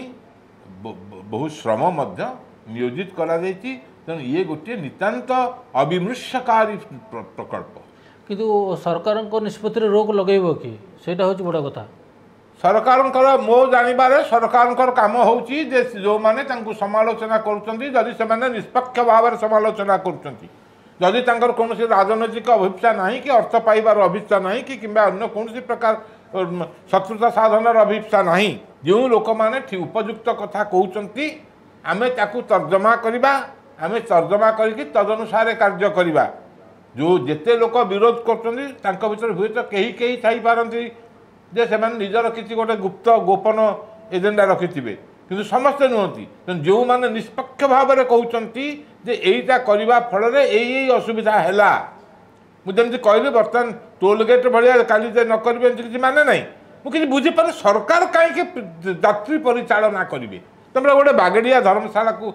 बहु श्रम मध्य नियोजित करा जाइछि। तेणु ये गोटे नितांत अविमृश्यकारी प्रकल्प किंतु सरकार निष्पत्ति रोक लगेब कि सेटा होछि बड़ा कथा। सरकार मो जानवर सरकार काम होउछि जे जो माने तांकु समालोचना करुछंती जदि से माने निष्पक्ष भाव समालोचना करुछंती जदि तांकर कोनोसी राजनैतिक अभिप्सा नाही कि अर्थ पाइबार अभिप्सा नाही कि किंबा अन्य कोनोसी प्रकार शत्रुता साधनार अभिप्सा नाही जो लोक माने उपयुक्त कथा कहउछंती आमे ताकु तर्जमा करिबा आमे तर्जमा करके तदनुसार कार्य करिबा। जो जेते लोक विरोध करछंती तांका भीतर हुए तो केही केही थाई पारंती जे से निजर किसी गोटे गुप्त गोपन एजेंडा रखिथिबे किंतु समस्ते नुहति। जो माने निष्पक्ष भाव में कहउछंती जे एईटा करिबा फल रे एई असुविधा हैला मुझे कहली बर्तमान टोल गेट भाया काली न करेंगे किसी माने ना मुझे बुझी पारे सरकार कहीं यात्री परिचालना करेंगे तुम गोटे बागेड़िया धर्मशाला को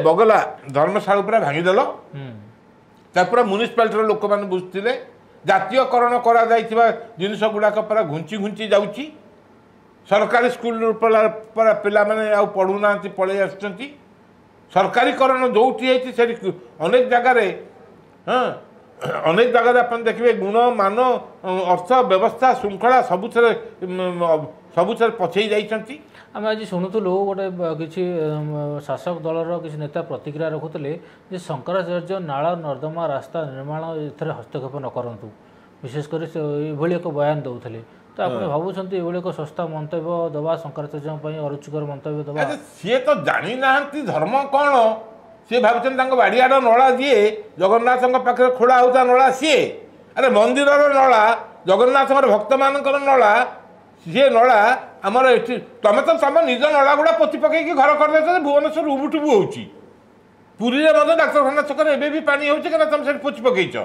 बगला धर्मशाला पूरा भांगीदेल पूरा म्यूनिसिपालिटी लोक मैंने बुझते जातीयकरण करा जिनस गुड़ाक पूरा घुंची घुंची जाऊँगी सरकारी स्कूल पिला माने आ पढ़ुना पलि आस सरकारीकरण जो अनेक जगार हाँ अनेक जगह आप देखिए गुण मान अर्थ व्यवस्था श्रृंखला सबुथ पछई जाइछंती। आम आज शुणुलु गोटे किसी शासक दलर किसी नेता प्रतिक्रिया रखुले जे शंकराचार्य नाल नर्दमा रास्ता निर्माण ए हस्तक्षेप न करंतु विशेषकर ये एक बयान दौले तो आप भावुं ये एक सस्ता मंतव्य दवा शंकराचार्य अरुचिकर मंतव्य दवा सी तो जानी ना धर्म कौन सी भाई बाड़ियार नला जी जगन्नाथ पाखे खोला होता नला सी अरे मंदिर नला जगन्नाथ भक्त मान नला सी नला आमर ये तुम तो तुम निज नला गुड़ा पोती पकई घर कर भुवनेश्वर उबुटुबु हो पुरी में डाक्तखाना छकरे एवं भी पानी हो तुम से पोची पकईच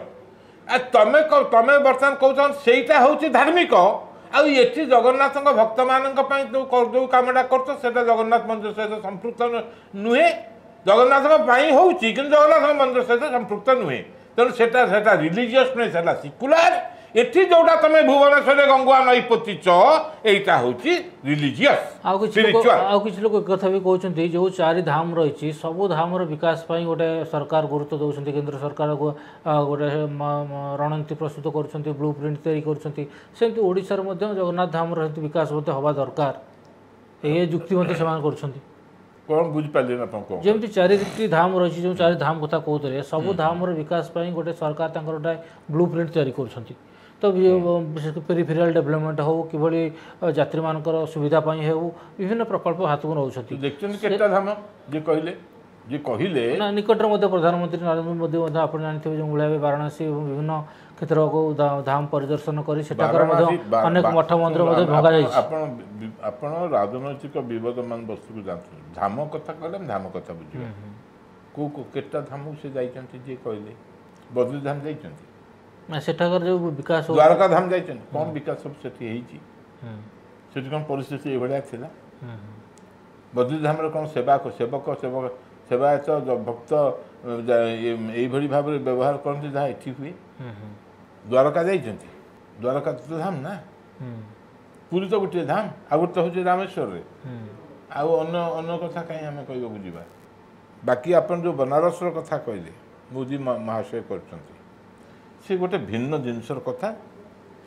तुम तुम बर्तमान कौन सेटा हूँ धार्मिक आई जगन्नाथ भक्त मान जो कमटा कर जगन्नाथ मंदिर सहित संपृक्त नुहे जगन्नाथ हो जगन्नाथ मंदिर सहित संपृक्त नुहे तेणु से रिलीजियस नहीं सेकुलार एठी जोटा तुम भुवनेश्वर गंगुआ नई पोतीच एटा होची रिलीजियस आउ किसी लोग एक कथा भी कहते जो 4 धाम रही सबू धाम विकास ପାଇଁ गोटे सरकार गुरुत्व दौरान केंद्र सरकार गोटे रणनीति प्रस्तुत कर ब्लू प्रिंट तैयारी करमती ओडिशार जगन्नाथ धाम विकास हवा दरकार ये जुक्ति कर कौन बुझिपारे ना कौन जमी 4 धाम रही जो 4 धाम कथा कहते सब धाम विकास गोटे सरकार गोटे ब्लू प्रिंट तैयारी कर तो विशेष पेरिफेरियल डेवलपमेंट हो कि यात्री मानकर सुविधा हो विभिन्न प्रकल्प हाथ को नौ देखते धाम जे कहले ना निकटर प्रधानमंत्री नरेंद्र मोदी आप जानते जो भाई वाराणसी विभिन्न क्षेत्र को धाम परिदर्शन कर अनेक मठ मंदिर भंगा आपण राजनैतिक बदमान वस्तु को जानते धाम कथा कहले धाम कथा बुझे को केटा धाम से जाइए कहले बद्री धाम जाइए सेठाकर जो विकास द्वारका धाम जाइए कौन विकास सब से कौन परिस्थिति ये थिला बद्री धाम कौन सेवक सेवक सेवायत भक्त ये भाव में व्यवहार करते जहाँ ये हुए द्वारका जाइए द्वारका तो धाम ना पुरी तो गोटे धाम आ गोटे हूँ रामेश्वर रे अन्य कथा कहीं आम कह बुझा बाकी आप जो बनारस कथा कहले मोदी महाशय कर गोटे भिन्न जिनसर कथा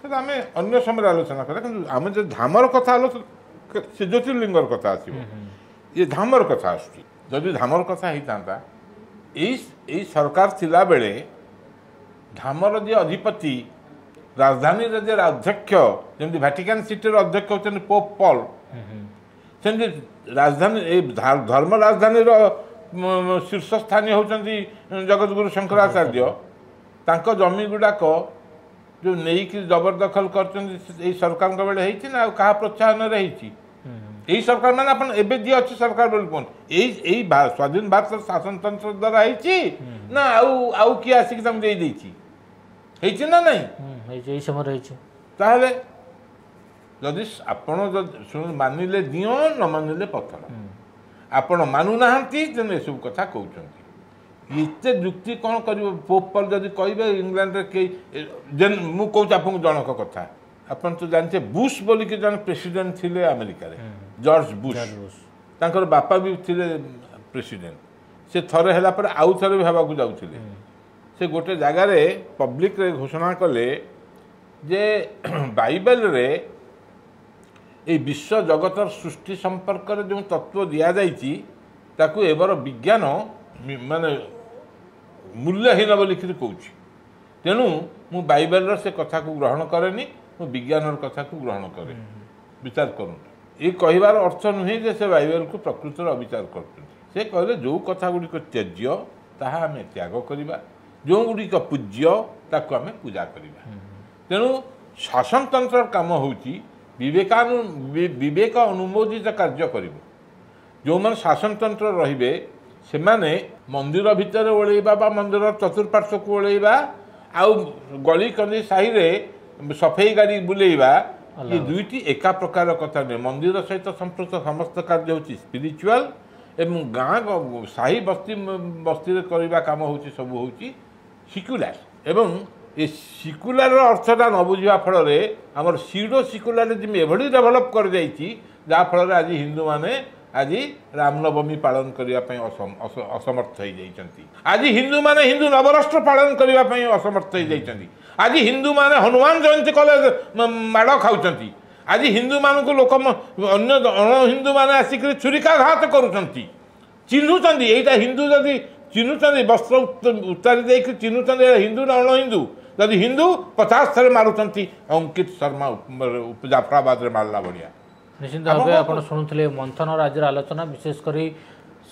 से आम अन्य समय आलोचना करें आम जो धामर कथा आलोचना से ज्योतिर्लिंगर कथा आसो ये धामर कथा आसुची जदि धामर कथा होता यही सरकार थिला बेले धामर जे अधिपति राजधानी जे अध्यक्ष जमी भैटिकान सिटी अध्यक्ष होते पोप पॉल सेमती राजधानी धर्म राजधानी शीर्ष स्थानीय होती जगतगुरु शंकराचार्य तांको जमी गुड़ाक जो नहीं जबरदखल कर सरकार बेले ना क्या प्रोत्साहन रही यही सरकार मैंने आप जी अच्छी सरकार बोल कौन यही स्वाधीन भारत शासन तंत्र द्वारा ना आउ किए आसिक ना नहीं समय ताहले जदि आपण मानिले दियो न मानिले पत्थर आपण मानुना तेन ये सब कथा कहते ये जुक्ति कौन कर पोप पॉल जदि कहे इंग्लैंड जेन मु कहूँ आपको जनक कथा आपन तो जानते बुश बोली कि जन प्रेसिडेंट थिले अमेरिका रे जॉर्ज बुश तांकर बापा भी थिले प्रेसिडेंट से थरे हैला पर आउ थरे भाबा को जाउथिले से गोटे जगह रे पब्लिक रे घोषणा कले जे बाइबल रे ए विश्व जगतर सृष्टि संपर्क रे जो तत्व दिया जाइछि ताकू एबर विज्ञान माने मूल्यहीन बोली कहूँ तेणु मु बाइबल रे से कथा को ग्रहण करेनी मु विज्ञान कथा को ग्रहण करे विचार करूँ ये कहबार अर्थ नुहे जे से बाइबल को प्रकृत अविचार कर कहले जो कथा गुड़िक त्याज्य ताहा आम त्याग करवा जो गुड़िक पूज्य ताकू आम पूजा करवा तेणु शासनतंत्र काम होची विवेक अनुमोदित कार्य कर जो मैंने शासनतंत्र रे से मंदिर भितर ओल्वा मंदिर चतुर्पार्श्व को ओल्वा आउ गली कंदी साही रे सफाई गाड़ी बुलेवा ये दुईटी एका प्रकार कथा नहीं मंदिर सहित संपृक्त समस्त कार्य होची स्पिरिचुअल एवं गाँ साही बस्ती बस्ती करवा काम होची सब होची सिक्युलर एवं ये सिक्युलर अर्थटा न बुझा फल आमर सीडो सिक्युलरिज्म एभली डेभलप कर जहाँ फल आज हिंदू माने आज रामनवमी पालन करने असमर्थ हो आज हिंदू माने हिंदू नवराष्ट्र पालन करने असमर्थ हो आज हिंदू माने हनुमान जयंती कले माड़ खाऊँ आज हिंदू मान को लोक अन्य अण हिंदू माने आसिक छुरिकाघात करुँच चिन्हुंट यहाँ हिंदू जदि चिन्हुंट वस्त्र उतारी देख चिन्हुंट हिंदू ना अण हिंदू जदि हिंदू 50 थर मारुंट अंकित शर्मा जाफराबाद मारला बढ़िया निश्चित भाव आप शुणुले मंथन राज्य आलोचना विशेषकर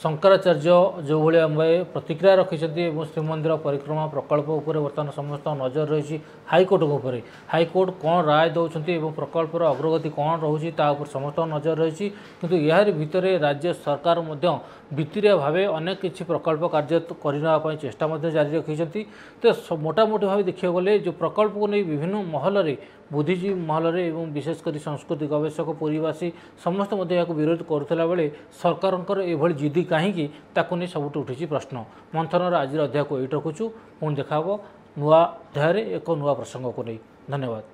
शंकराचार्य जो भाई प्रतिक्रिया रखिंट श्रीमंदिर परिक्रमा प्रकल्प उपर बर्तमान समस्त नजर रही हाईकोर्ट उपर हाईकोर्ट कौन राय दौरान प्रकल्पर अग्रगति कौन रोचे समस्त नजर रही किंतु यार भितर राज्य सरकार भित्तिरिया भाव अनेक किसी प्रकल्प कार्य करने चेष्टा जारी रखिंट तो मोटामोटी भाव देखा गले जो प्रकल्प को नहीं विभिन्न महल बुद्धिजीवी महल एवं विशेषकर संस्कृति गवेषक पुरीवासी समस्त विरोध करुला बेले सरकार एभली जिद्दी कहीं नहीं सबुठ उठी प्रश्न मंथनर आज अध्याय को ये रखुचु पुणी देखा नुआ अध्याय एक नुआ प्रसंग को नहीं। धन्यवाद।